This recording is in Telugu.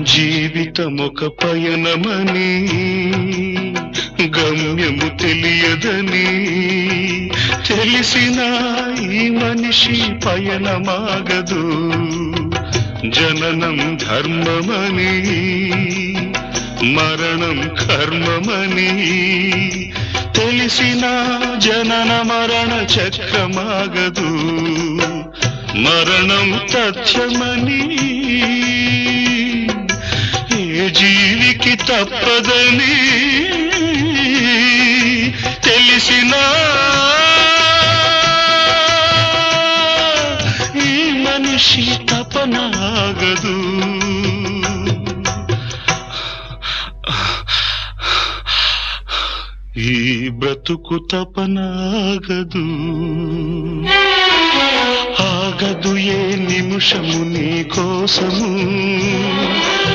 జీవితమొక పయనమని గమ్యము తెలియదని తెలిసిన ఈ మనిషి పయనమాగదు. జననం ధర్మమని మరణం కర్మమని తెలిసిన జనన మరణ చక్రమాగదు. మరణం తథ్యమని ఏ జీవికి తప్పదని తెలిసిన ఈ మనిషి తపనాగదు. ఈ బ్రతుకు తపనాగదు. ఆగదు ఏ నిమిషము నీ కోసము